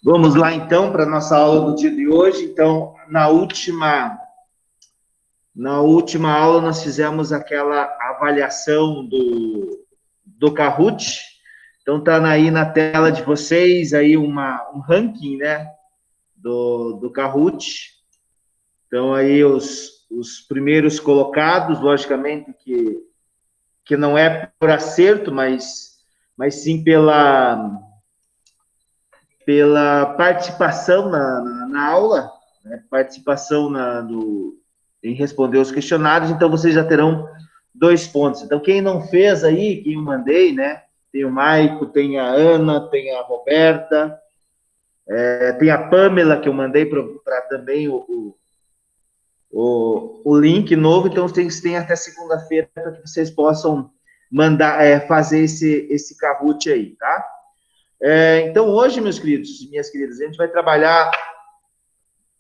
Vamos lá, então, para a nossa aula do dia de hoje. Então, na última aula, nós fizemos aquela avaliação do Kahoot. Então, está aí na tela de vocês aí um ranking, né, do Kahoot. Então, aí os primeiros colocados, logicamente que não é por acerto, mas sim pela participação na aula, né? Participação em responder os questionários, então vocês já terão 2 pontos. Então, quem não fez aí, quem eu mandei, né? Tem o Maico, tem a Ana, tem a Roberta, tem a Pamela, que eu mandei para também o link novo, então vocês têm até segunda-feira para que vocês possam mandar, fazer esse Kahoot aí, tá? Então, hoje, meus queridos, minhas queridas, a gente vai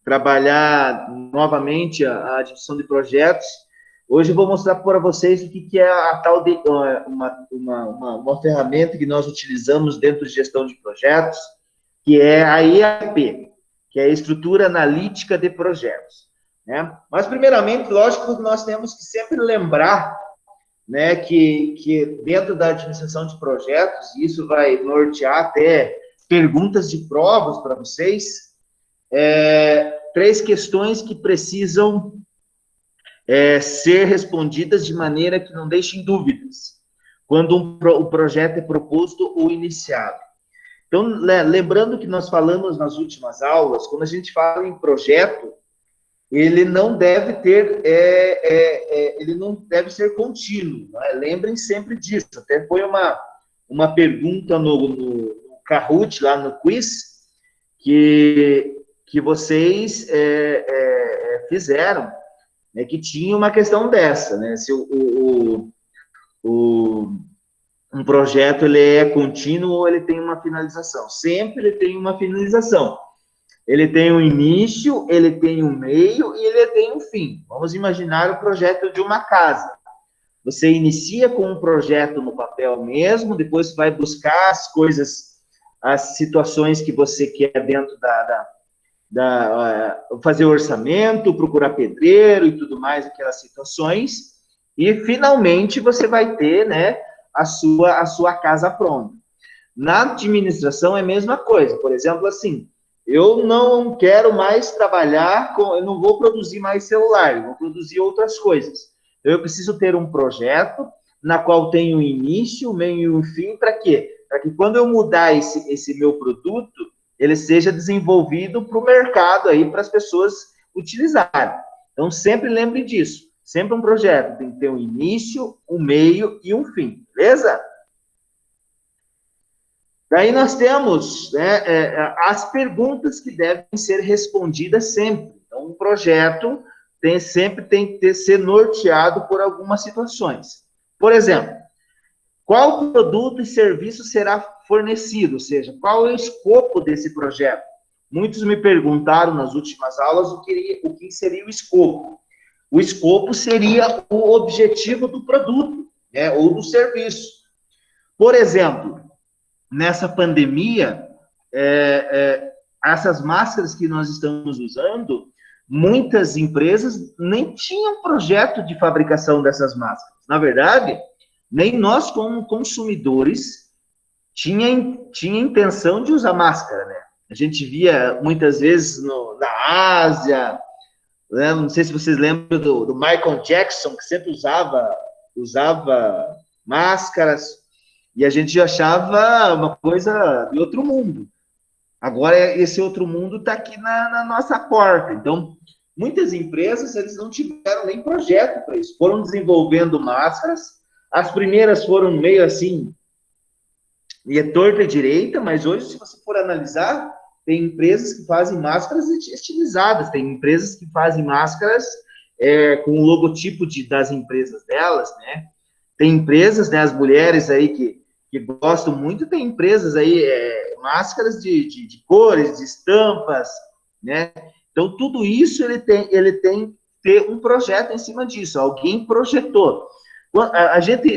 trabalhar novamente a divisão de projetos. Hoje eu vou mostrar para vocês o que é a tal de uma ferramenta que nós utilizamos dentro de gestão de projetos, que é a EAP, que é a Estrutura Analítica de Projetos, né? Mas, primeiramente, lógico que nós temos que sempre lembrar, né, que dentro da administração de projetos, e isso vai nortear até perguntas de provas para vocês, 3 questões que precisam ser respondidas de maneira que não deixem dúvidas, quando o projeto é proposto ou iniciado. Então, lembrando que nós falamos nas últimas aulas, quando a gente fala em projeto, ele não deve ele não deve ser contínuo, né? Lembrem sempre disso. Até foi uma pergunta no Kahoot, lá no quiz, que vocês fizeram, né, que tinha uma questão dessa, né? Se um projeto ele é contínuo ou ele tem uma finalização. Sempre ele tem uma finalização. Ele tem um início, ele tem um meio e ele tem um fim. Vamos imaginar o projeto de uma casa. Você inicia com um projeto no papel mesmo, depois vai buscar as coisas, as situações que você quer dentro fazer orçamento, procurar pedreiro e tudo mais, aquelas situações, e finalmente você vai ter, né, a sua casa pronta. Na administração é a mesma coisa. Por exemplo, assim, eu não quero mais trabalhar eu não vou produzir mais celular, eu vou produzir outras coisas. Eu preciso ter um projeto na qual tem um início, meio e um fim, para quê? Para que quando eu mudar esse meu produto, ele seja desenvolvido para o mercado aí, para as pessoas utilizarem. Então, sempre lembre disso. Sempre um projeto tem que ter um início, um meio e um fim, beleza? Daí nós temos, né, as perguntas que devem ser respondidas sempre. Então, um projeto sempre tem que ser norteado por algumas situações. Por exemplo, qual produto e serviço será fornecido? Ou seja, qual é o escopo desse projeto? Muitos me perguntaram nas últimas aulas o que seria o escopo. O escopo seria o objetivo do produto, né, ou do serviço. Por exemplo, nessa pandemia, essas máscaras que nós estamos usando, muitas empresas nem tinham projeto de fabricação dessas máscaras. Na verdade, nem nós, como consumidores, tinha intenção de usar máscara, né? A gente via muitas vezes na Ásia, né? Não sei se vocês lembram do Michael Jackson, que sempre usava máscaras, e a gente achava uma coisa de outro mundo. Agora, esse outro mundo está aqui na nossa porta. Então, muitas empresas, eles não tiveram nem projeto para isso. Foram desenvolvendo máscaras. As primeiras foram meio assim, e torta e direita, mas hoje, se você for analisar, tem empresas que fazem máscaras estilizadas, tem empresas que fazem máscaras com o logotipo das empresas delas, né? Tem empresas, né, as mulheres aí que gostam muito, tem empresas aí, máscaras de cores, de estampas, né? Então, tudo isso ele tem que ter um projeto em cima disso, alguém projetou.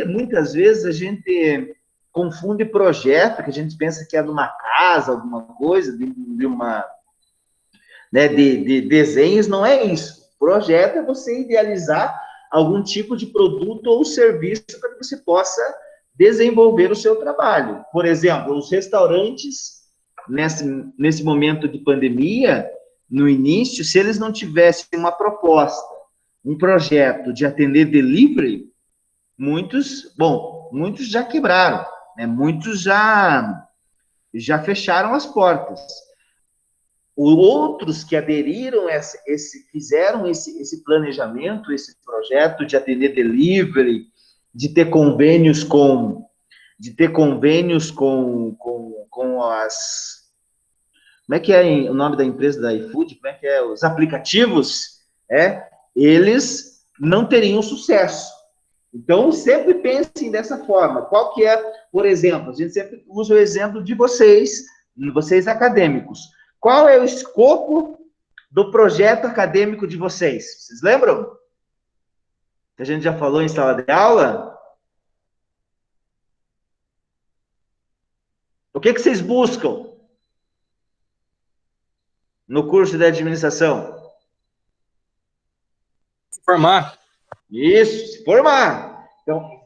Muitas vezes, a gente confunde projeto, que a gente pensa que é de uma casa, alguma coisa, de uma, né, de desenhos, não é isso. Projeto é você idealizar algum tipo de produto ou serviço para que você possa desenvolver o seu trabalho. Por exemplo, os restaurantes, nesse momento de pandemia, no início, se eles não tivessem uma proposta, um projeto de atender delivery, muitos já quebraram, né? Muitos já fecharam as portas. Outros que aderiram, fizeram esse planejamento, esse projeto de atender delivery, de ter convênios com as... Como é que é o nome da empresa da iFood? Como é que é? Os aplicativos, eles não teriam sucesso. Então, sempre pensem dessa forma. Qual que é, por exemplo, a gente sempre usa o exemplo de vocês acadêmicos. Qual é o escopo do projeto acadêmico de vocês? Vocês lembram? Que a gente já falou em sala de aula? O que vocês buscam no curso de administração? Formar. Isso, se formar. Então,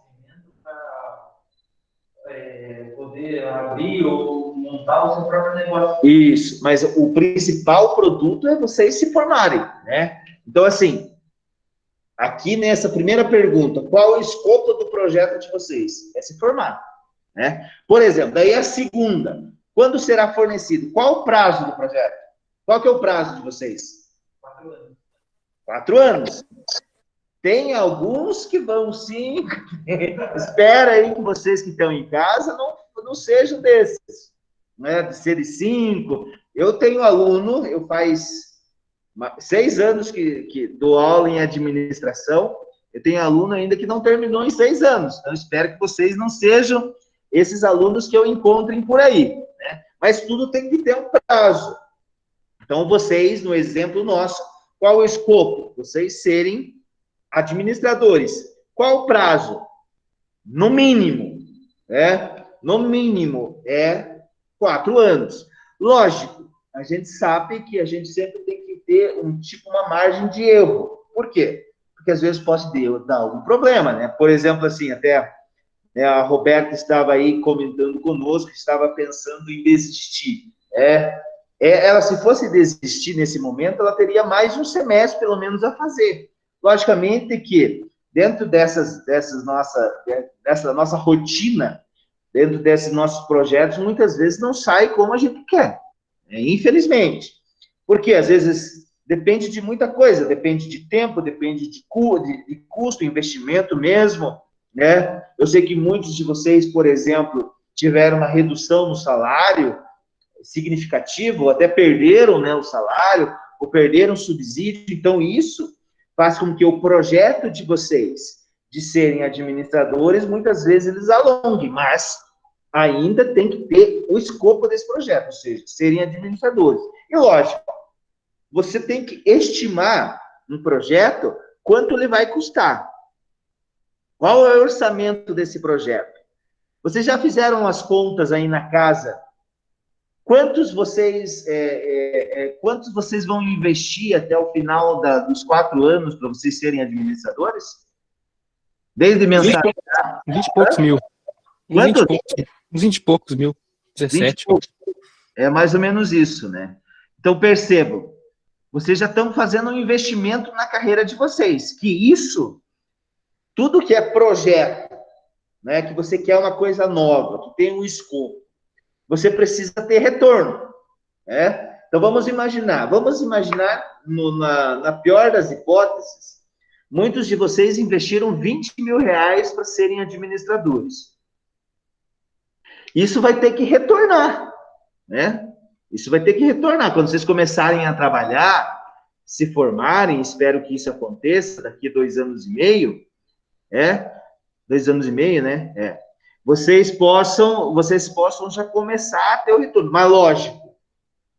poder abrir ou montar o seu próprio negócio. Isso, mas o principal produto é vocês se formarem, né? Então, assim, aqui nessa primeira pergunta, qual é o escopo do projeto de vocês? É se formar, né? Por exemplo, daí a segunda, quando será fornecido? Qual o prazo do projeto? Qual que é o prazo de vocês? 4 anos. 4 anos. Tem alguns que vão sim. Espera aí que vocês que estão em casa não sejam desses, né? De serem 5. Eu tenho aluno, eu faz 6 anos que dou aula em administração, eu tenho aluno ainda que não terminou em 6 anos. Então, espero que vocês não sejam esses alunos que eu encontrem por aí, né? Mas tudo tem que ter um prazo. Então, vocês, no exemplo nosso, qual o escopo? Vocês serem administradores. Qual o prazo? No mínimo, no mínimo, 4 anos. Lógico, a gente sabe que a gente sempre tem que ter uma margem de erro. Por quê? Porque às vezes pode dar algum problema, né? Por exemplo, assim, até a Roberta estava aí comentando conosco, estava pensando em desistir. Ela, se fosse desistir nesse momento, ela teria mais um semestre, pelo menos, a fazer. Logicamente que, dentro dessa nossa rotina, dentro desses nossos projetos, muitas vezes não sai como a gente quer, infelizmente. Porque, às vezes, depende de muita coisa, depende de tempo, depende de custo, investimento mesmo, né? Eu sei que muitos de vocês, por exemplo, tiveram uma redução no salário significativa, ou até perderam, né, o salário, ou perderam o subsídio. Então, isso faz com que o projeto de vocês de serem administradores, muitas vezes eles alonguem, mas ainda tem que ter o escopo desse projeto, ou seja, serem administradores. E lógico, você tem que estimar um projeto quanto ele vai custar. Qual é o orçamento desse projeto? Vocês já fizeram as contas aí na casa? Quantos vocês vão investir até o final dos 4 anos para vocês serem administradores? Desde mensalidade. 20 e poucos mil. Uns 20 e poucos mil. 17. É mais ou menos isso, né? Então, percebam, vocês já estão fazendo um investimento na carreira de vocês, que isso, tudo que é projeto, né, que você quer uma coisa nova, que tem um escopo, você precisa ter retorno, né? Então, vamos imaginar na pior das hipóteses, muitos de vocês investiram 20 mil reais para serem administradores. Isso vai ter que retornar, né? Isso vai ter que retornar. Quando vocês começarem a trabalhar, se formarem, espero que isso aconteça daqui a 2 anos e meio, 2 anos e meio, né? Vocês possam já começar a ter o retorno. Mas, lógico,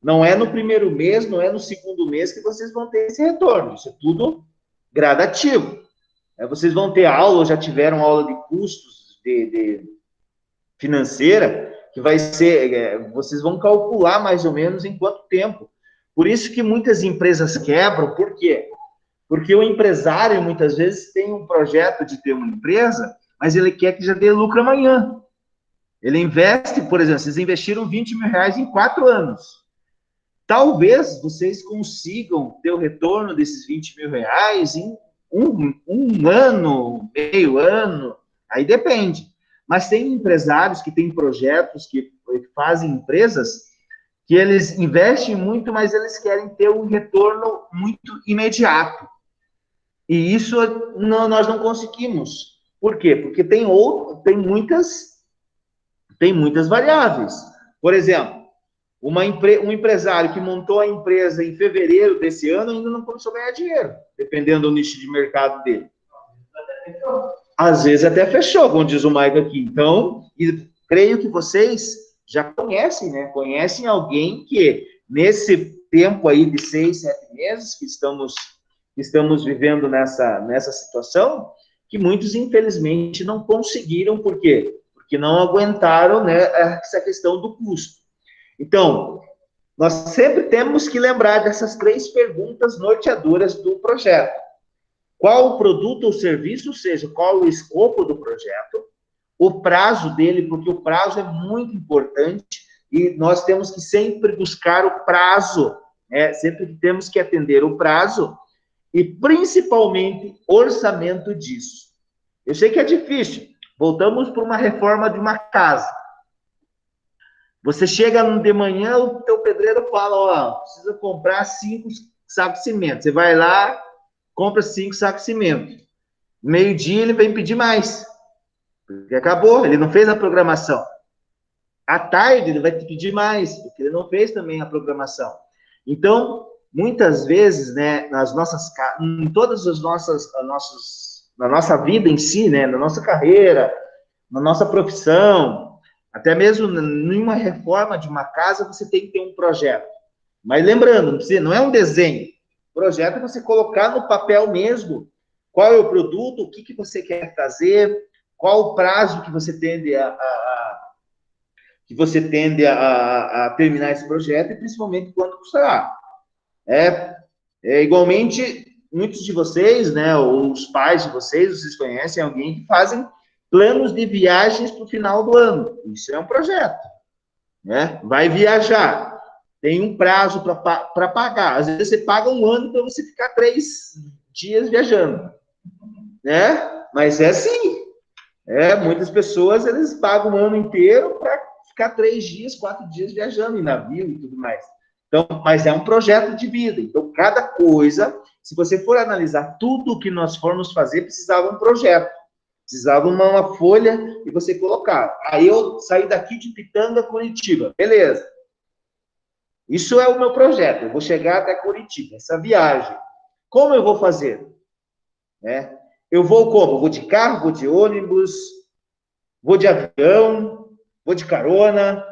não é no primeiro mês, não é no segundo mês que vocês vão ter esse retorno. Isso é tudo gradativo. Vocês vão ter aula, ou já tiveram aula de custos, financeira, que vai ser, vocês vão calcular mais ou menos em quanto tempo. Por isso que muitas empresas quebram, por quê? Porque o empresário, muitas vezes, tem um projeto de ter uma empresa, mas ele quer que já dê lucro amanhã. Ele investe, por exemplo, vocês investiram 20 mil reais em 4 anos. Talvez vocês consigam ter o retorno desses 20 mil reais em um ano, meio ano, aí depende. Mas tem empresários que têm projetos, que fazem empresas, que eles investem muito, mas eles querem ter um retorno muito imediato. E isso nós não conseguimos. Por quê? Porque tem muitas variáveis. Por exemplo, um empresário que montou a empresa em fevereiro desse ano ainda não começou a ganhar dinheiro, dependendo do nicho de mercado dele. Às vezes até fechou, como diz o Maico aqui. Então, creio que vocês já conhecem, né? Conhecem alguém que, nesse tempo aí de 6, 7 meses que estamos vivendo nessa situação, que muitos, infelizmente, não conseguiram. Por quê? Porque não aguentaram, né, essa questão do custo. Então, nós sempre temos que lembrar dessas 3 perguntas norteadoras do projeto. Qual o produto ou serviço, ou seja, qual o escopo do projeto, o prazo dele, porque o prazo é muito importante e nós temos que sempre buscar o prazo, sempre temos que atender o prazo e, principalmente, orçamento disso. Eu sei que é difícil. Voltamos para uma reforma de uma casa. Você chega de manhã, o teu pedreiro fala, ó, precisa comprar 5 sacos de cimento. Você vai lá, compra 5 sacos de cimento. Meio-dia ele vem pedir mais. Porque acabou, ele não fez a programação. À tarde ele vai te pedir mais, porque ele não fez também a programação. Então, muitas vezes, né, em todas as na nossa vida em si, né, na nossa carreira, na nossa profissão, até mesmo em uma reforma de uma casa, você tem que ter um projeto. Mas lembrando, não é um desenho. Projeto é você colocar no papel mesmo qual é o produto, o que você quer fazer, qual o prazo que você tende a terminar esse projeto e principalmente quanto custará. Igualmente, muitos de vocês, né, ou os pais de vocês conhecem alguém que fazem planos de viagens para o final do ano. Isso é um projeto, né? Vai viajar, tem um prazo para pagar. Às vezes você paga um ano para você ficar 3 dias viajando, né? Mas é assim. Muitas pessoas, eles pagam um ano inteiro para ficar 3 dias, 4 dias viajando em navio e tudo mais. Então, mas é um projeto de vida. Então, cada coisa, se você for analisar tudo o que nós formos fazer, precisava um projeto. Precisava uma folha e você colocar. Aí eu saí daqui de Pitanga, Curitiba. Beleza. Isso é o meu projeto. Eu vou chegar até Curitiba, essa viagem. Como eu vou fazer? Eu vou como? Vou de carro, vou de ônibus, vou de avião, vou de carona,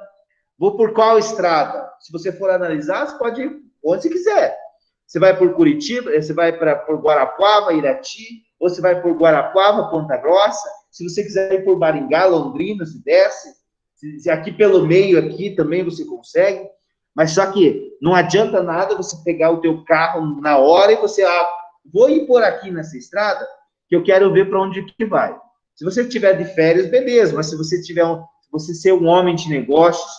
vou por qual estrada? Se você for analisar, você pode ir onde você quiser. Você vai por Curitiba, você vai por Guarapuava, Irati, ou você vai por Guarapuava, Ponta Grossa. Se você quiser ir por Maringá, Londrina, se desce. Se aqui pelo meio, aqui também você consegue. Mas só que não adianta nada você pegar o teu carro na hora e você, vou ir por aqui nessa estrada, que eu quero ver para onde que vai. Se você estiver de férias, beleza, mas se você ser um homem de negócios,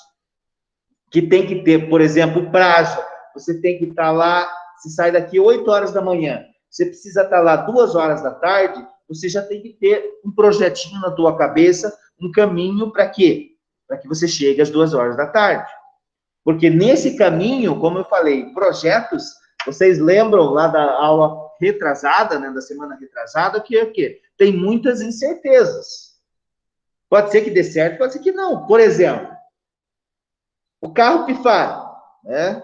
que tem que ter, por exemplo, prazo, você tem que estar lá, você sai daqui 8 horas da manhã, você precisa estar lá 2 horas da tarde, você já tem que ter um projetinho na tua cabeça, um caminho para quê? Para que você chegue às 2 horas da tarde. Porque nesse caminho, como eu falei, projetos, vocês lembram lá da aula retrasada, né, da semana retrasada, que é o quê? Tem muitas incertezas. Pode ser que dê certo, pode ser que não. Por exemplo, o carro pifar, né?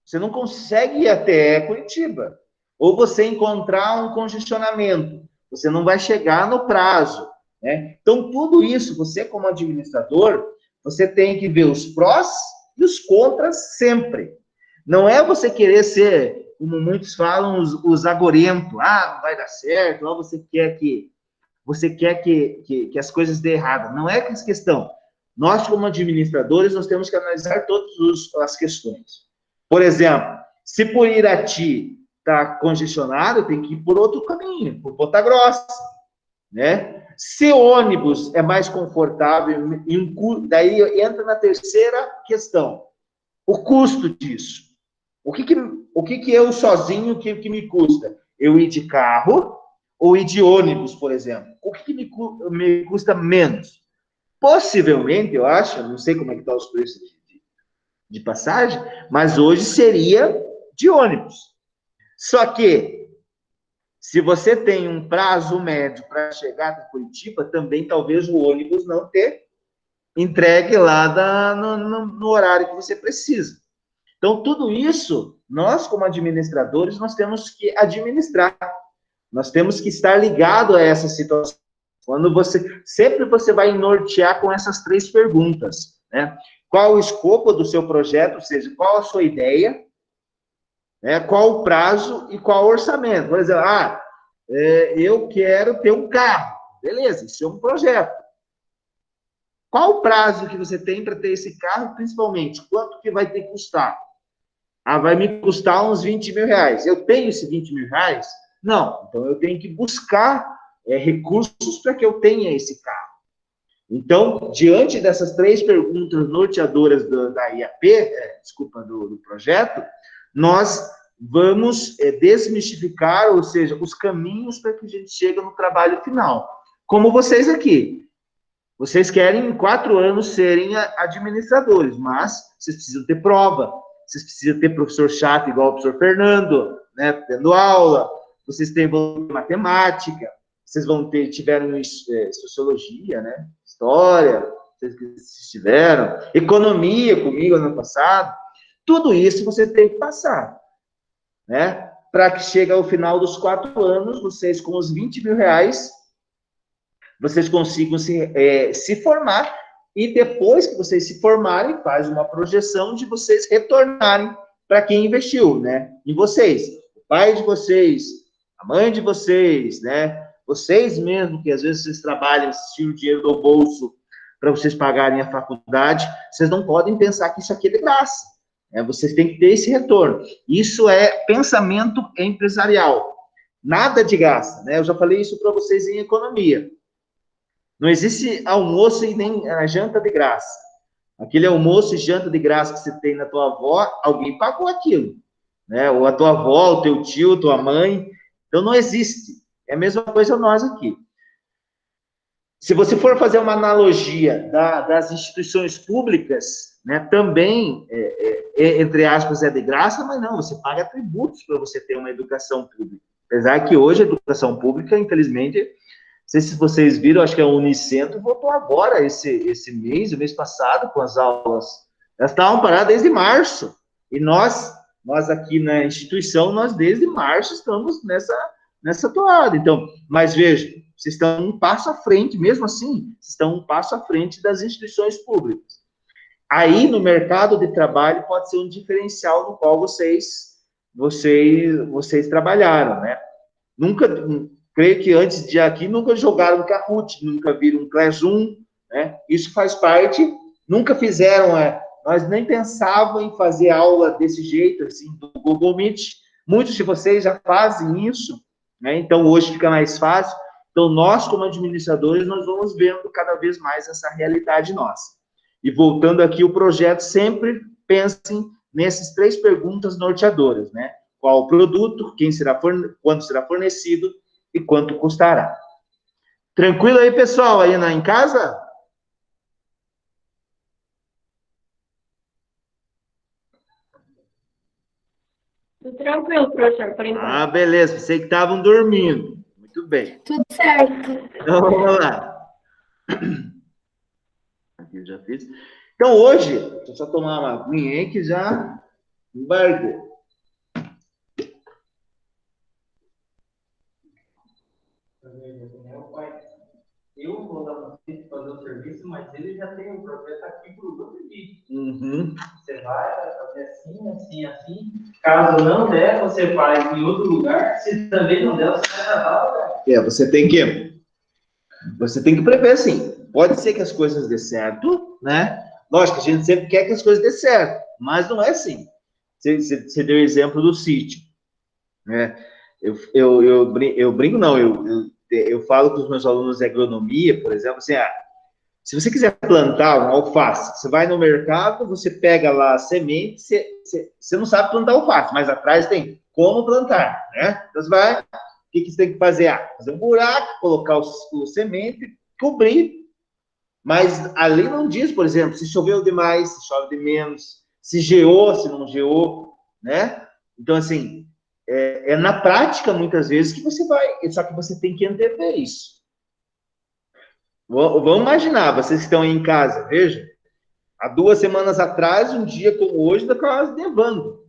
Você não consegue ir até Curitiba. Ou você encontrar um congestionamento. Você não vai chegar no prazo, né? Então, tudo isso, você como administrador, você tem que ver os prós e os contras sempre. Não é você querer ser, como muitos falam, os agorentos. Não vai dar certo, você quer que as coisas dêem errado. Não é essa questão. nós, como administradores, nós temos que analisar todas as questões. Por exemplo, se por Irati está congestionado, tem que ir por outro caminho, por Ponta Grossa, né? Se ônibus é mais confortável, daí entra na terceira questão, o custo disso. O que eu sozinho, que me custa? Eu ir de carro ou ir de ônibus, por exemplo? O que me custa menos? Possivelmente, eu acho, não sei como é que estão os preços de passagem, mas hoje seria de ônibus. Só que, se você tem um prazo médio para chegar até Curitiba, também talvez o ônibus não ter entregue lá no horário que você precisa. Então, tudo isso, nós como administradores, nós temos que administrar. Nós temos que estar ligado a essa situação. Sempre você vai nortear com essas 3 perguntas, né? Qual o escopo do seu projeto, ou seja, qual a sua ideia, né? Qual o prazo e qual o orçamento. Por exemplo, eu quero ter um carro. Beleza, isso é um projeto. Qual o prazo que você tem para ter esse carro, principalmente? Quanto que vai ter que custar? Vai me custar uns 20 mil reais. Eu tenho esses 20 mil reais? Não. Então, eu tenho que buscar recursos para que eu tenha esse carro. Então, diante dessas 3 perguntas norteadoras da IAP, do projeto, nós vamos desmistificar, ou seja, os caminhos para que a gente chegue no trabalho final. Como vocês aqui. Vocês querem, em 4 anos, serem administradores, mas vocês precisam ter prova, vocês precisam ter professor chato, igual o professor Fernando, né, tendo aula, vocês vão ter matemática, vocês tiveram sociologia, né, história, vocês tiveram, economia comigo ano passado, tudo isso você tem que passar, né, para que chegue ao final dos 4 anos, vocês com os 20 mil reais, vocês consigam se formar, e depois que vocês se formarem, faz uma projeção de vocês retornarem para quem investiu, né? Em vocês. O pai de vocês, a mãe de vocês, né? Vocês mesmo, que às vezes vocês trabalham, vocês tiram o dinheiro do bolso para vocês pagarem a faculdade, vocês não podem pensar que isso aqui é de graça. Né? Vocês têm que ter esse retorno. Isso é pensamento empresarial. Nada de graça, né? Eu já falei isso para vocês em economia. Não existe almoço e nem janta de graça. Aquele almoço e janta de graça que você tem na tua avó, alguém pagou aquilo, né? Ou a tua avó, o teu tio, tua mãe. Então, não existe. É a mesma coisa nós aqui. Se você for fazer uma analogia das instituições públicas, né, também, entre aspas, é de graça, mas não, você paga tributos para você ter uma educação pública. Apesar que hoje a educação pública, infelizmente, não sei se vocês viram, acho que a Unicentro voltou agora, esse mês, o mês passado, com as aulas. Elas estavam paradas desde março. E nós aqui na instituição, nós desde março estamos nessa toada. Então, mas veja, vocês estão um passo à frente, mesmo assim, vocês estão um passo à frente das instituições públicas. Aí, no mercado de trabalho, pode ser um diferencial no qual vocês trabalharam, né? Creio que antes de aqui, nunca jogaram Kahoot, nunca viram um Classroom, né? Isso faz parte, nunca fizeram, nós nem pensavam em fazer aula desse jeito, assim, do Google Meet. Muitos de vocês já fazem isso, né? Então, hoje fica mais fácil. Então, nós, como administradores, nós vamos vendo cada vez mais essa realidade nossa. E voltando aqui, o projeto sempre pensem nessas 3 perguntas norteadoras, né? Qual o produto, quando será fornecido e quanto custará. Tranquilo aí, pessoal, aí em casa? Tudo tranquilo, professor, por enquanto. Ah, beleza, sei que estavam dormindo. Muito bem. Tudo certo. Então, vamos lá. Aqui eu já fiz. Então, hoje, deixa eu só tomar uma aguinha aí que já embargou. Eu vou dar para você fazer o serviço, mas ele já tem um projeto aqui para o outro vídeo. Uhum. Você vai fazer assim, assim, assim. Caso não der, você faz em outro lugar. Se também não der, você vai gravar. Você tem que prever, sim. Pode ser que as coisas dê certo, né? Lógico, a gente sempre quer que as coisas dê certo, mas não é assim. Você deu o exemplo do sítio, né? Eu brinco, não, eu falo com os meus alunos de agronomia, por exemplo, assim, se você quiser plantar um alface, você vai no mercado, você pega lá a semente, você não sabe plantar alface, mas atrás tem como plantar, né? Então você vai, o que você tem que fazer? Fazer um buraco, colocar o semente, cobrir, mas ali não diz, por exemplo, se choveu demais, se chove de menos, se geou, se não geou, né? Então, assim, é na prática, muitas vezes, que você vai, só que você tem que entender isso. Vamos imaginar, vocês que estão aí em casa, veja, há 2 semanas atrás, um dia como hoje, ainda estava nevando,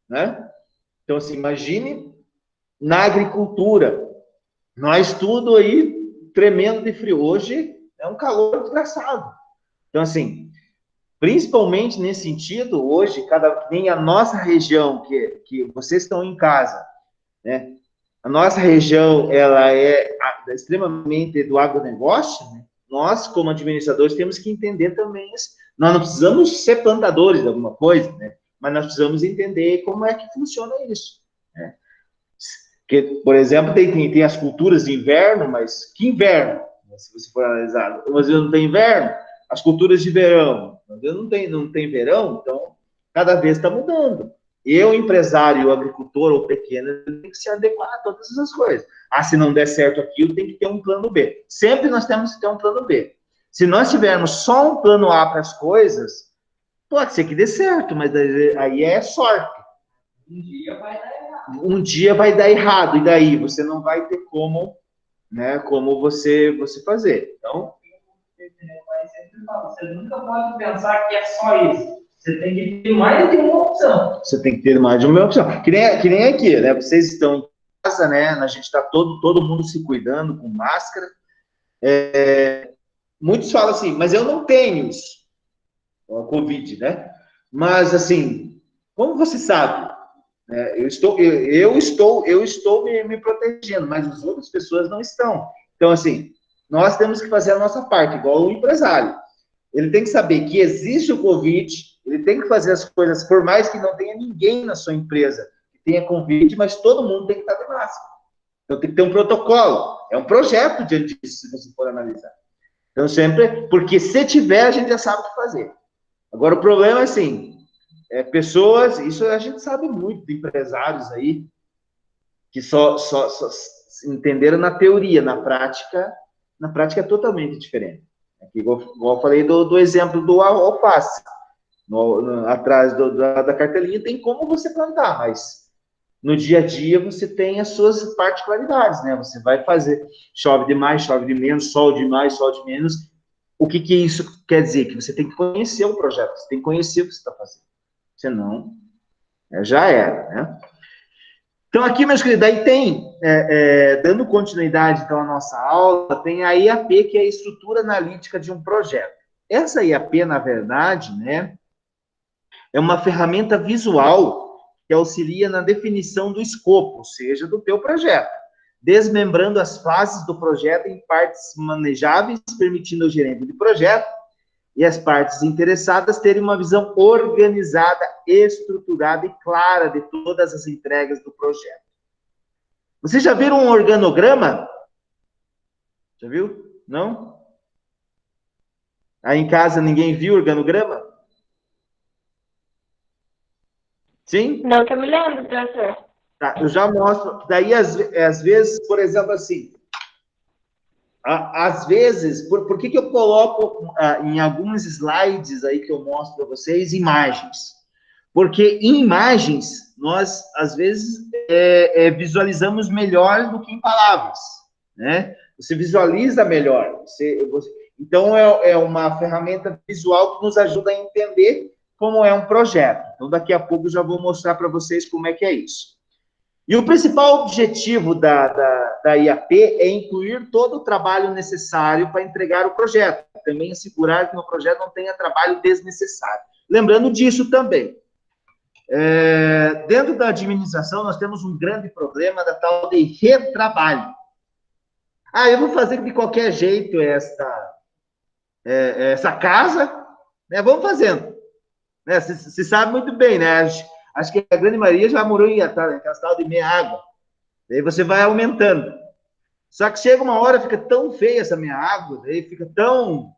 né? Então, assim, imagine na agricultura, nós tudo aí tremendo de frio. Hoje é um calor desgraçado. Então, assim, principalmente nesse sentido, hoje, nem a nossa região, que vocês estão em casa, né? A nossa região, ela é extremamente do agronegócio, né? Nós, como administradores, temos que entender também isso. Nós não precisamos ser plantadores de alguma coisa, né? Mas nós precisamos entender como é que funciona isso, né? Porque, por exemplo, tem as culturas de inverno, mas que inverno? Se você for analisar, mas não tem inverno. As culturas de verão, mas não tem verão, então cada vez está mudando. Eu, empresário, agricultor ou pequeno, tem que se adequar a todas essas coisas. Se não der certo aquilo, tem que ter um plano B. Sempre nós temos que ter um plano B. Se nós tivermos só um plano A para as coisas, pode ser que dê certo, mas aí é sorte. Um dia vai dar errado, e daí você não vai ter como, né, como você fazer. Então, você nunca pode pensar que é só isso. Você tem que ter mais de uma opção. Você tem que ter mais de uma opção. Que nem aqui, né? Vocês estão em casa, né? A gente está todo mundo se cuidando com máscara. Muitos falam assim, mas eu não tenho isso, a Covid, né? Mas, assim, como você sabe? Eu estou me protegendo, mas as outras pessoas não estão. Então, assim, nós temos que fazer a nossa parte, igual o empresário. Ele tem que saber que existe o Covid, ele tem que fazer as coisas, por mais que não tenha ninguém na sua empresa que tenha Covid, mas todo mundo tem que estar de máscara. Então, tem que ter um protocolo. É um projeto diante disso, se você for analisar. Então, sempre, porque se tiver, a gente já sabe o que fazer. Agora, o problema é assim, pessoas, isso a gente sabe muito de empresários aí, que só entenderam na teoria, na prática é totalmente diferente. Aqui, igual eu falei do exemplo do alface. Atrás da cartelinha tem como você plantar, mas no dia a dia você tem as suas particularidades, né? Você vai fazer, chove demais, chove de menos, sol de mais, sol de menos. O que isso quer dizer? Que você tem que conhecer o projeto, você tem que conhecer o que você está fazendo. Senão, já era, né? Então, aqui, meus queridos, daí tem, dando continuidade, então, à nossa aula, tem a IAP, que é a estrutura analítica de um projeto. Essa IAP, na verdade, né, é uma ferramenta visual que auxilia na definição do escopo, ou seja, do teu projeto, desmembrando as fases do projeto em partes manejáveis, permitindo ao gerente de projeto e as partes interessadas terem uma visão organizada, estruturada e clara de todas as entregas do projeto. Vocês já viram um organograma? Já viu? Não? Aí em casa ninguém viu o organograma? Sim? Não, tô me lembro, professor. Tá, eu já mostro. Daí, às vezes, por exemplo, assim, às vezes, por que eu coloco em alguns slides aí que eu mostro para vocês, imagens? Porque em imagens, nós, às vezes, visualizamos melhor do que em palavras, né? Você visualiza melhor. Então, é uma ferramenta visual que nos ajuda a entender como é um projeto. Então, daqui a pouco eu já vou mostrar para vocês como é que é isso. E o principal objetivo da IAP é incluir todo o trabalho necessário para entregar o projeto. Também assegurar que no projeto não tenha trabalho desnecessário. Lembrando disso também. Dentro da administração, nós temos um grande problema da tal de retrabalho. Ah, eu vou fazer de qualquer jeito essa casa, né? Vamos fazendo. Né? Você sabe muito bem, né? Acho que a grande maioria já morou em castelo de meia água. Daí você vai aumentando. Só que chega uma hora, fica tão feia essa meia água, daí fica tão...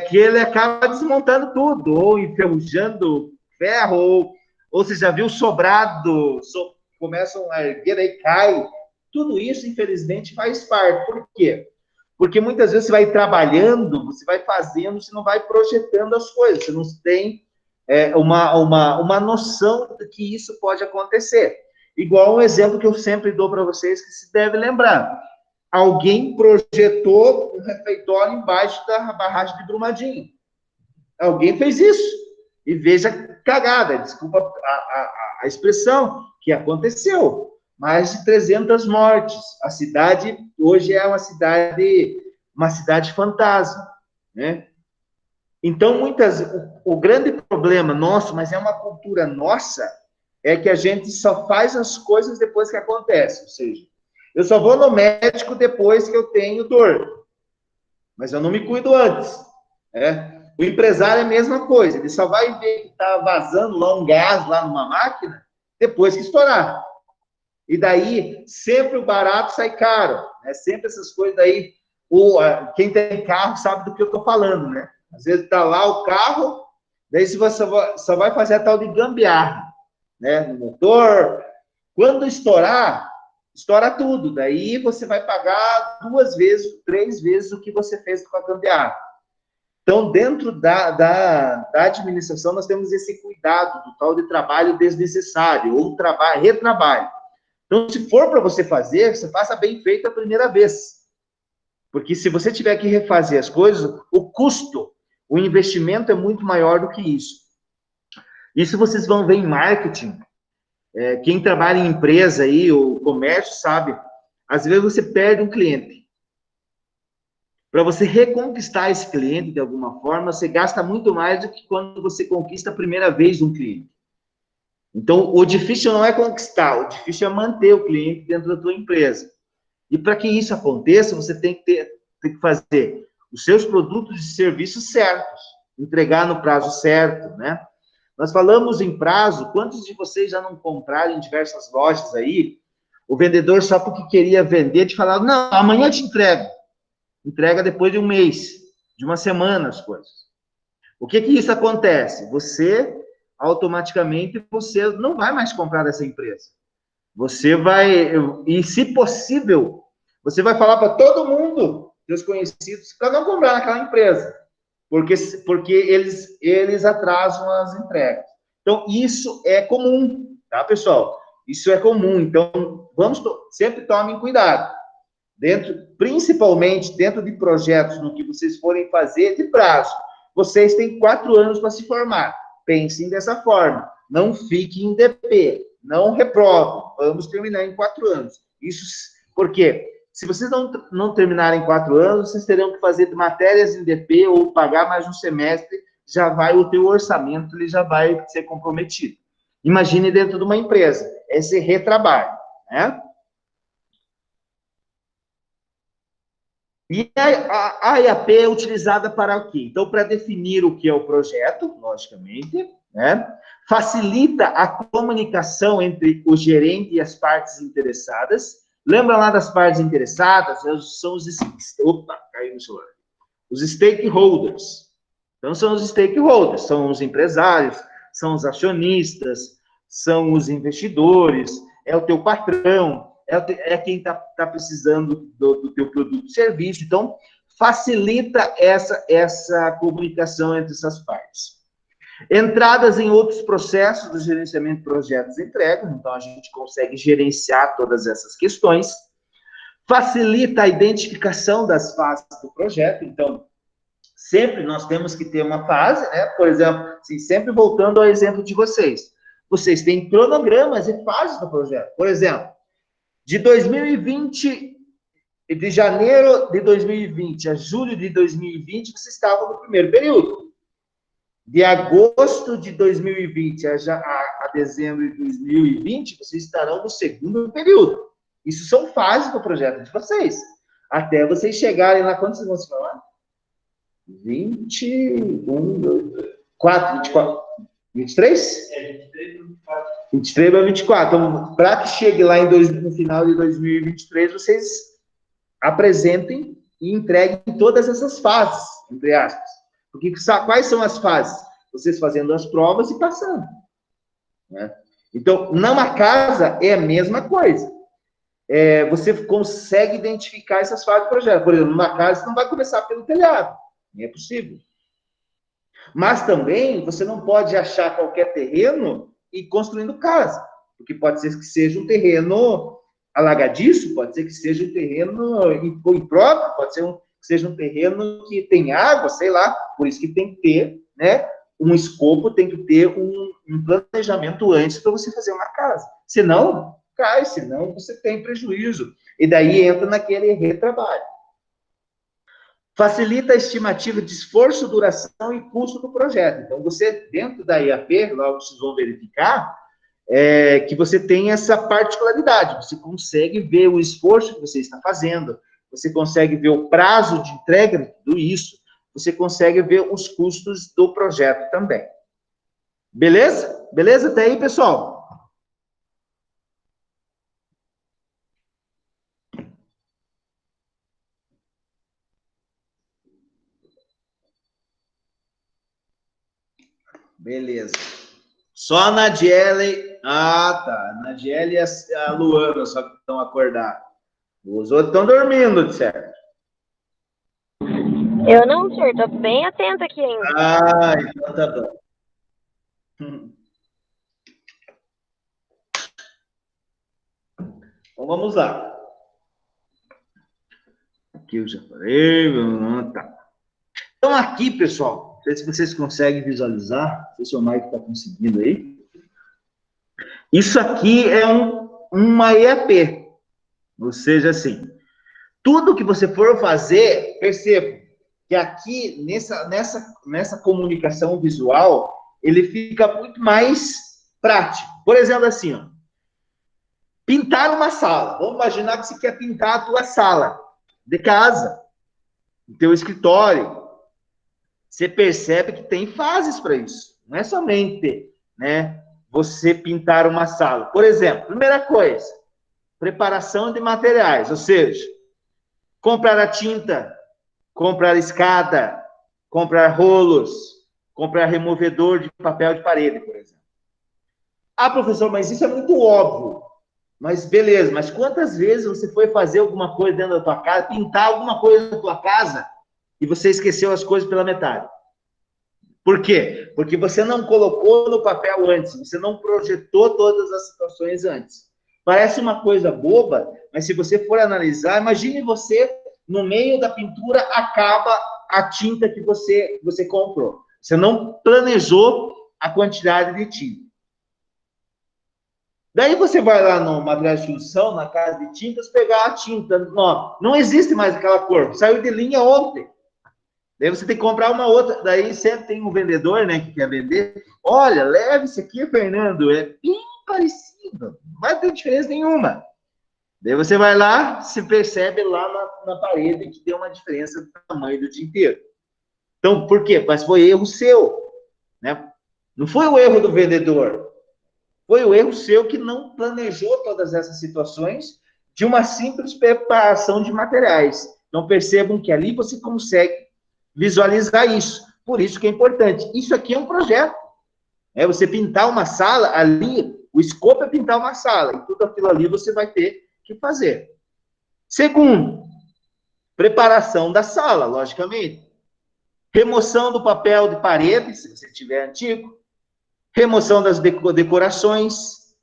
que ele acaba desmontando tudo, ou enferrujando ferro, ou você já viu sobrado, começam a erguer, aí cai. Tudo isso, infelizmente, faz parte. Por quê? Porque muitas vezes você vai trabalhando, você vai fazendo, você não vai projetando as coisas, você não tem uma noção de que isso pode acontecer. Igual um exemplo que eu sempre dou para vocês, que se deve lembrar. Alguém projetou um refeitório embaixo da barragem de Brumadinho. Alguém fez isso. E veja a cagada, desculpa a expressão, que aconteceu. Mais de 300 mortes. A cidade hoje é uma cidade fantasma, né? Então, o grande problema nosso, mas é uma cultura nossa, é que a gente só faz as coisas depois que acontece. Ou seja, eu só vou no médico depois que eu tenho dor. Mas eu não me cuido antes. Né? O empresário é a mesma coisa. Ele só vai ver que está vazando lá um gás lá numa máquina depois que estourar. E daí, sempre o barato sai caro. Né? Sempre essas coisas daí. Quem tem carro sabe do que eu estou falando, né? Às vezes está lá o carro, daí você só vai fazer a tal de gambiarra, né? No motor. Quando estourar, estoura tudo. Daí você vai pagar 2 vezes, 3 vezes o que você fez com a gambiarra. Então, dentro da administração, nós temos esse cuidado do tal de trabalho desnecessário, ou retrabalho. Então, se for para você fazer, você faça bem feito a primeira vez. Porque se você tiver que refazer as coisas, o custo, o investimento é muito maior do que isso. Isso vocês vão ver em marketing. Quem trabalha em empresa aí, ou comércio, sabe, às vezes você perde um cliente. Para você reconquistar esse cliente de alguma forma, você gasta muito mais do que quando você conquista a primeira vez um cliente. Então, o difícil não é conquistar, o difícil é manter o cliente dentro da tua empresa. E para que isso aconteça, você tem que fazer os seus produtos e serviços certos, entregar no prazo certo, né? Nós falamos em prazo, quantos de vocês já não compraram em diversas lojas aí, o vendedor só porque queria vender te falava, não, amanhã eu te entrego. Entrega depois de um mês, de uma semana as coisas. O que isso acontece? Você, automaticamente, você não vai mais comprar dessa empresa. Você vai, e se possível, você vai falar para todo mundo, seus conhecidos, para não comprar naquela empresa, porque eles atrasam as entregas. Então, isso é comum, tá, pessoal? Isso é comum. Então, sempre tomem cuidado. Principalmente dentro de projetos no que vocês forem fazer de prazo. Vocês têm 4 anos para se formar. Pensem dessa forma. Não fiquem em DP. Não reprovem. Vamos terminar em 4 anos. Isso porque, se vocês não terminarem em 4 anos, vocês terão que fazer matérias em DP ou pagar mais um semestre, o teu orçamento ele já vai ser comprometido. Imagine dentro de uma empresa. Esse retrabalho, né? E a IAP é utilizada para o quê? Então, para definir o que é o projeto, logicamente, né? Facilita a comunicação entre o gerente e as partes interessadas. Lembra lá das partes interessadas? São os stakeholders. Então, são os stakeholders, são os empresários, são os acionistas, são os investidores, é o teu patrão, é quem está precisando do teu produto e serviço. Então, facilita essa comunicação entre essas partes. Entradas em outros processos do gerenciamento de projetos e entregas, então a gente consegue gerenciar todas essas questões. Facilita a identificação das fases do projeto, então, sempre nós temos que ter uma fase, né? Por exemplo, assim, sempre voltando ao exemplo de vocês. Vocês têm cronogramas e fases do projeto. Por exemplo, de 2020, de janeiro de 2020 a julho de 2020, vocês estavam no primeiro período. De agosto de 2020 a dezembro de 2020, vocês estarão no segundo período. Isso são fases do projeto de vocês. Até vocês chegarem lá, quantos vocês vão se falar? 21, 4, 24, 23? 23 para 24. Então, para que chegue lá no final de 2023, vocês apresentem e entreguem todas essas fases, entre aspas. Porque quais são as fases? Vocês fazendo as provas e passando. Né? Então, numa casa é a mesma coisa. Você consegue identificar essas fases do projeto. Por exemplo, numa casa, você não vai começar pelo telhado. Nem é possível. Mas também, você não pode achar qualquer terreno e ir construindo casa. Porque pode ser que seja um terreno alagadiço, pode ser que seja um terreno impróprio, pode ser que seja um terreno que tem água, sei lá. Por isso que tem que ter, né, um escopo, tem que ter um planejamento antes para você fazer uma casa. Senão, cai, senão você tem prejuízo. E daí entra naquele retrabalho. Facilita a estimativa de esforço, duração e custo do projeto. Então, você, dentro da IAP, logo vocês vão verificar, que você tem essa particularidade. Você consegue ver o esforço que você está fazendo, você consegue ver o prazo de entrega de tudo isso, você consegue ver os custos do projeto também. Beleza? Beleza? Até aí, pessoal? Beleza. Só a Nadiele... Ah, tá. A Nadiele e a Luana só que estão acordados. Os outros estão dormindo, de certo. Eu não, senhor. Tô bem atenta aqui ainda. Ah, então tá bom. Então vamos lá. Aqui eu já falei. Tá. Então aqui, pessoal, não sei se vocês conseguem visualizar. Não sei se o Mike está conseguindo aí. Isso aqui é uma EAP. Ou seja, assim, tudo que você for fazer, perceba que aqui, nessa comunicação visual, ele fica muito mais prático. Por exemplo, assim, ó, pintar uma sala. Vamos imaginar que você quer pintar a tua sala de casa, o teu escritório. Você percebe que tem fases para isso. Não é somente, né, você pintar uma sala. Por exemplo, primeira coisa, preparação de materiais, ou seja, comprar a tinta, comprar escada, comprar rolos, comprar removedor de papel de parede, por exemplo. Ah, professor, mas isso é muito óbvio. Mas beleza, mas quantas vezes você foi fazer alguma coisa dentro da tua casa, pintar alguma coisa na tua casa, e você esqueceu as coisas pela metade? Por quê? Porque você não colocou no papel antes, você não projetou todas as situações antes. Parece uma coisa boba, mas se você for analisar, imagine você, no meio da pintura, acaba a tinta que você comprou. Você não planejou a quantidade de tinta. Daí você vai lá no material de solução, na casa de tintas, pegar a tinta. Não existe mais aquela cor, saiu de linha ontem. Daí você tem que comprar uma outra. Daí sempre tem um vendedor, né, que quer vender. Olha, leve isso aqui, Fernando, é bem parecido, não vai ter diferença nenhuma. Daí você vai lá, se percebe lá na parede que tem uma diferença do tamanho do tinteiro. Então, por quê? Mas foi erro seu, né? Não foi o erro do vendedor. Foi o erro seu que não planejou todas essas situações de uma simples preparação de materiais. Então, percebam que ali você consegue visualizar isso. Por isso que é importante. Isso aqui é um projeto. É você pintar uma sala, ali, o escopo é pintar uma sala. E tudo aquilo ali você vai ter que fazer. Segundo, preparação da sala, logicamente. Remoção do papel de parede, se você tiver antigo. Remoção das decorações,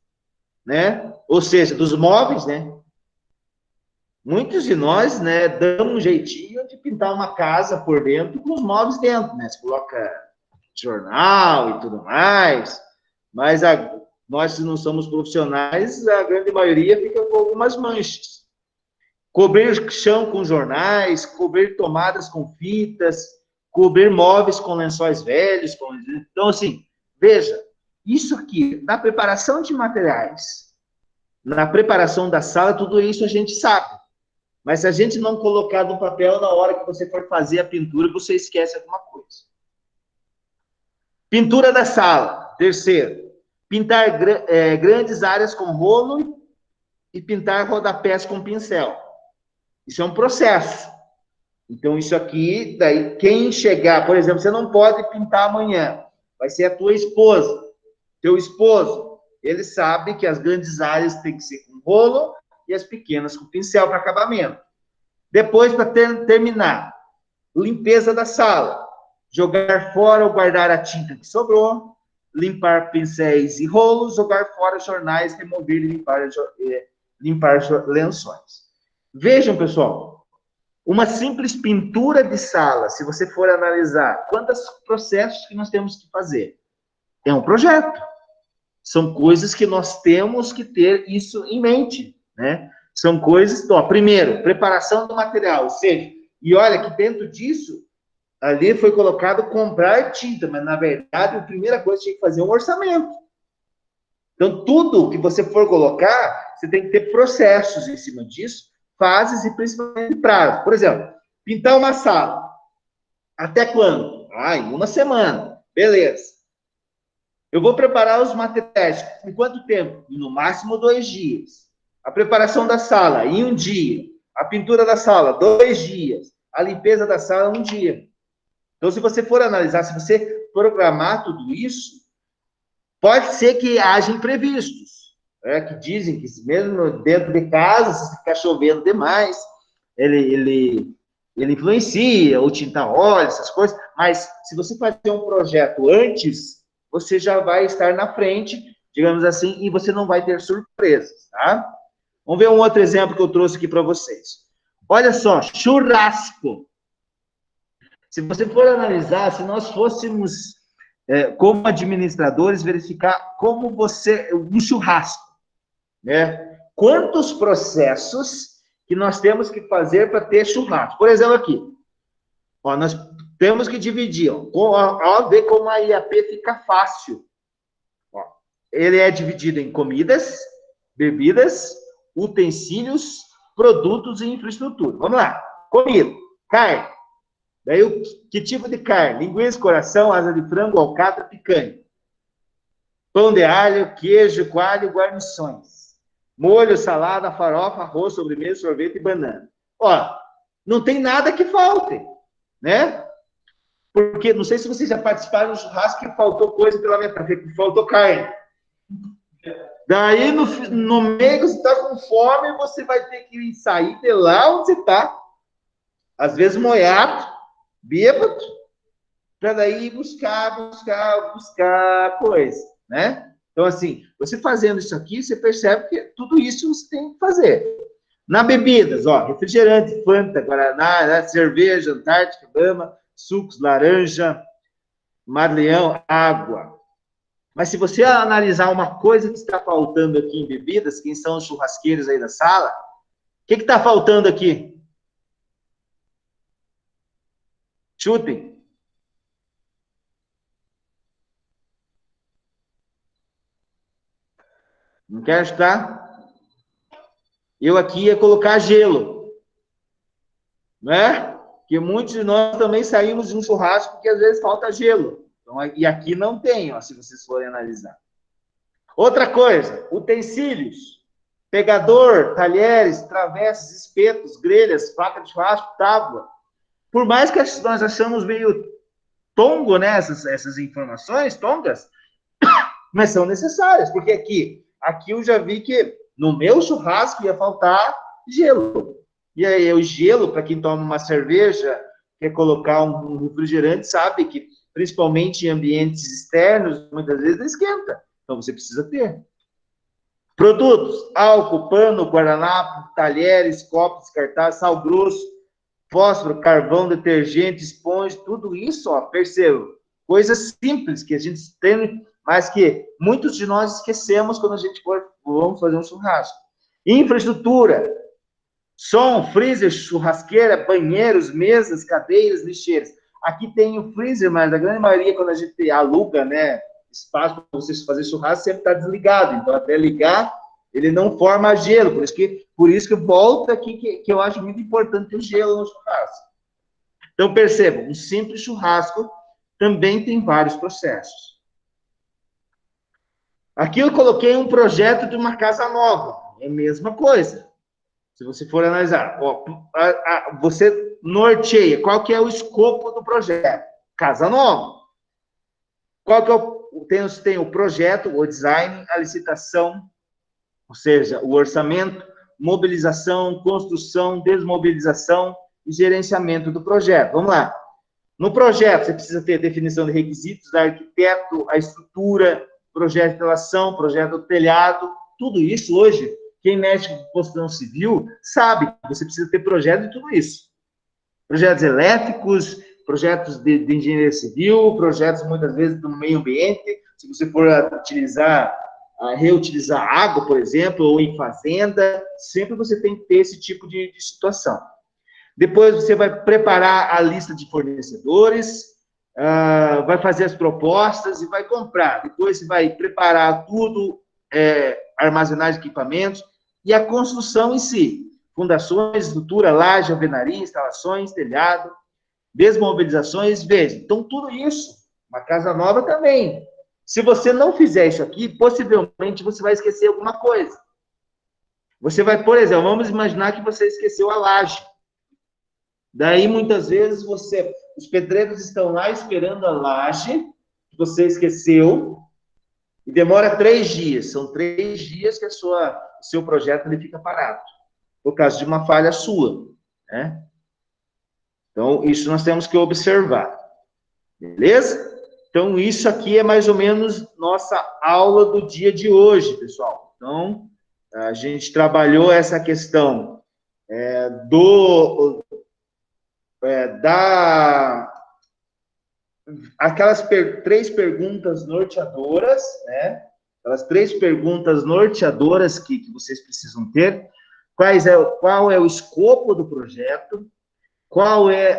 né? Ou seja, dos móveis, né? Muitos de nós, né, damos um jeitinho de pintar uma casa por dentro com os móveis dentro, né? Você coloca jornal e tudo mais, mas nós não somos profissionais, a grande maioria fica com algumas manchas. Cobrir chão com jornais, cobrir tomadas com fitas, cobrir móveis com lençóis velhos. Então, assim, veja, isso aqui, na preparação de materiais, na preparação da sala, tudo isso a gente sabe. Mas se a gente não colocar no papel, na hora que você for fazer a pintura, você esquece alguma coisa. Pintura da sala. Terceiro, pintar grandes áreas com rolo e pintar rodapés com pincel. Isso é um processo. Então, isso aqui, daí, quem chegar, por exemplo, você não pode pintar amanhã, vai ser a tua esposa, teu esposo. Ele sabe que as grandes áreas têm que ser com rolo e as pequenas com pincel para acabamento. Depois, para terminar, limpeza da sala. Jogar fora ou guardar a tinta que sobrou, limpar pincéis e rolos, jogar fora jornais, remover e limpar lençóis. Vejam, pessoal, uma simples pintura de sala, se você for analisar quantos processos que nós temos que fazer, é um projeto. São coisas que nós temos que ter isso em mente, né? São coisas, ó, primeiro, preparação do material, ou seja, e olha que dentro disso, ali foi colocado comprar tinta, mas na verdade, a primeira coisa tinha que fazer um orçamento. Então, tudo que você for colocar, você tem que ter processos em cima disso, fases e principalmente prazo. Por exemplo, pintar uma sala. Até quando? Em uma semana. Beleza. Eu vou preparar os materiais. Em quanto tempo? No máximo 2 dias. A preparação da sala, em 1 dia. A pintura da sala, 2 dias. A limpeza da sala, 1 dia. Então, se você for analisar, se você programar tudo isso, pode ser que haja imprevistos. Que dizem que mesmo dentro de casa, se ficar chovendo demais, ele influencia, ou tinta óleo, essas coisas, mas se você fazer um projeto antes, você já vai estar na frente, digamos assim, e você não vai ter surpresas, tá? Vamos ver um outro exemplo que eu trouxe aqui para vocês. Olha só, churrasco. Se você for analisar, se nós fôssemos, como administradores, verificar como um churrasco, né? Quantos processos que nós temos que fazer para ter churrasco? Por exemplo, aqui, ó, nós temos que dividir, ver como a IAP fica fácil. Ó, ele é dividido em comidas, bebidas, utensílios, produtos e infraestrutura. Vamos lá. Comida, carne. Daí, que tipo de carne? Linguiça, coração, asa de frango, alcatra, picanha. Pão de alho, queijo, coalho, guarnições. Molho, salada, farofa, arroz, sobremesa, sorvete e banana. Ó, não tem nada que falte, né? Porque, não sei se vocês já participaram do churrasco que faltou coisa pela metade, faltou carne. Daí, no meio, você está com fome, você vai ter que sair de lá onde você está. Às vezes, moiado, bêbado, para daí buscar coisa, né? Então, assim, você fazendo isso aqui, você percebe que tudo isso você tem que fazer. Na bebidas, ó, refrigerante, Fanta, Guaraná, né, cerveja, Antártica, Brahma, sucos, laranja, Mar-Leão, água. Mas se você analisar uma coisa que está faltando aqui em bebidas, quem são os churrasqueiros aí da sala, o que está faltando aqui? Chutem. Não quer ajudar? Eu aqui ia colocar gelo, né? Porque muitos de nós também saímos de um churrasco que às vezes falta gelo. Então, e aqui não tem, ó, se vocês forem analisar. Outra coisa, utensílios. Pegador, talheres, travessas, espetos, grelhas, faca de churrasco, tábua. Por mais que nós achamos meio tongo, né, essas informações, tongas, mas são necessárias, porque aqui eu já vi que no meu churrasco ia faltar gelo. E aí o gelo, para quem toma uma cerveja, quer colocar um refrigerante, sabe que, principalmente em ambientes externos, muitas vezes não esquenta. Então você precisa ter. Produtos: álcool, pano, guardanapo, talheres, copos, cartaz, sal grosso, fósforo, carvão, detergente, esponja, tudo isso, ó, perceba, coisas simples que a gente tem, mas que muitos de nós esquecemos quando a gente vamos fazer um churrasco. Infraestrutura: som, freezer, churrasqueira, banheiros, mesas, cadeiras, lixeiras. Aqui tem o freezer, mas a grande maioria, quando a gente aluga, né, espaço para vocês fazer churrasco, sempre está desligado. Então, até ligar, ele não forma gelo. Por isso que Por isso que eu volto aqui, que eu acho muito importante o gelo no churrasco. Então, percebam, um simples churrasco também tem vários processos. Aqui eu coloquei um projeto de uma casa nova. É a mesma coisa. Se você for analisar, ó, você norteia qual que é o escopo do projeto. Casa nova. Qual que é tem o projeto, o design, a licitação, ou seja, o orçamento, mobilização, construção, desmobilização e gerenciamento do projeto. Vamos lá. No projeto, você precisa ter definição de requisitos, da arquiteto, a estrutura, projeto de instalação, projeto do telhado, tudo isso hoje, quem mexe com construção civil sabe que você precisa ter projeto de tudo isso. Projetos elétricos, projetos de engenharia civil, projetos muitas vezes do meio ambiente, se você for reutilizar água, por exemplo, ou em fazenda, sempre você tem que ter esse tipo de situação. Depois você vai preparar a lista de fornecedores, vai fazer as propostas e vai comprar. Depois você vai preparar tudo, armazenagem de equipamentos e a construção em si. Fundações, estrutura, laje, alvenaria, instalações, telhado, desmobilizações, veja. Então, tudo isso, uma casa nova também. Se você não fizer isso aqui, possivelmente você vai esquecer alguma coisa. Você vai, por exemplo, vamos imaginar que você esqueceu a laje. Daí, muitas vezes, os pedreiros estão lá esperando a laje, que você esqueceu, e demora 3 dias. São 3 dias que o seu projeto ele fica parado, por causa de uma falha sua, né? Então, isso nós temos que observar. Beleza? Então, isso aqui é mais ou menos nossa aula do dia de hoje, pessoal. Então, a gente trabalhou essa questão aquelas 3 perguntas norteadoras, né? Aquelas 3 perguntas norteadoras que vocês precisam ter. Qual é o escopo do projeto? Qual é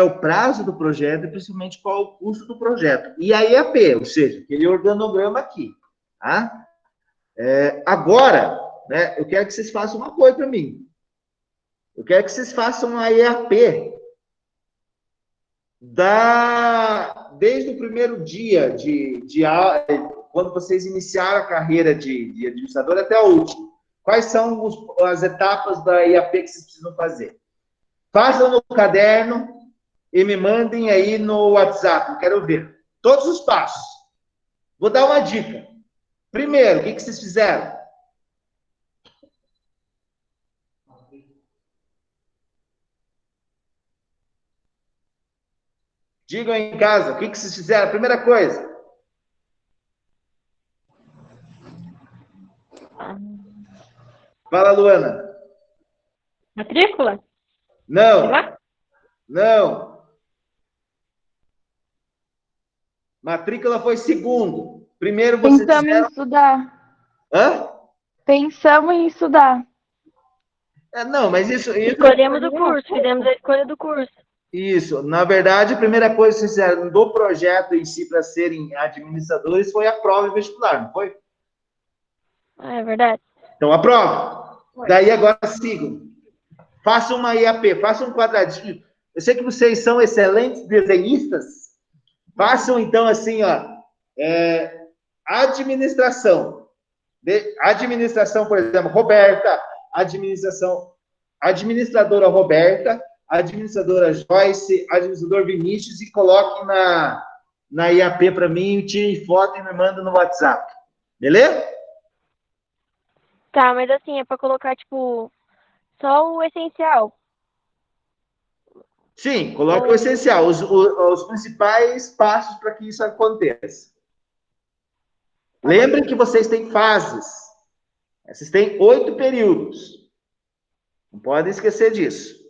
o prazo do projeto e, principalmente, qual é o custo do projeto. E a IAP, ou seja, aquele organograma aqui. Tá? Agora, né, eu quero que vocês façam uma coisa para mim. Eu quero que vocês façam a IAP desde o primeiro dia quando vocês iniciaram a carreira de administrador até o último. Quais são as etapas da IAP que vocês precisam fazer? Façam no caderno e me mandem aí no WhatsApp, eu quero ver. Todos os passos. Vou dar uma dica. Primeiro, o que vocês fizeram? Digam aí em casa, o que vocês fizeram? Primeira coisa. Fala, Luana. Matrícula? Não. Sei lá. Não. Matrícula foi segundo. Primeiro vocês Pensamos fizeram... em estudar. Hã? Pensamos em estudar. Não, mas isso... Escolhemos o curso, fizemos a escolha do curso. Isso. Na verdade, a primeira coisa que vocês fizeram do projeto em si para serem administradores foi a prova vestibular, não foi? É verdade. Então, a prova. Daí, agora, sigam. Façam uma IAP, façam um quadradinho. Eu sei que vocês são excelentes desenhistas. Façam, então, assim, ó, administração. Administração, por exemplo, Roberta, administradora Roberta, administradora Joyce, administrador Vinícius, e coloquem na IAP para mim, tirem foto e me mandem no WhatsApp. Beleza? Tá, mas assim, é pra colocar, tipo, só o essencial. Sim, coloque o essencial, os principais passos para que isso aconteça. Lembrem que vocês têm fases. Vocês têm 8 períodos. Não podem esquecer disso.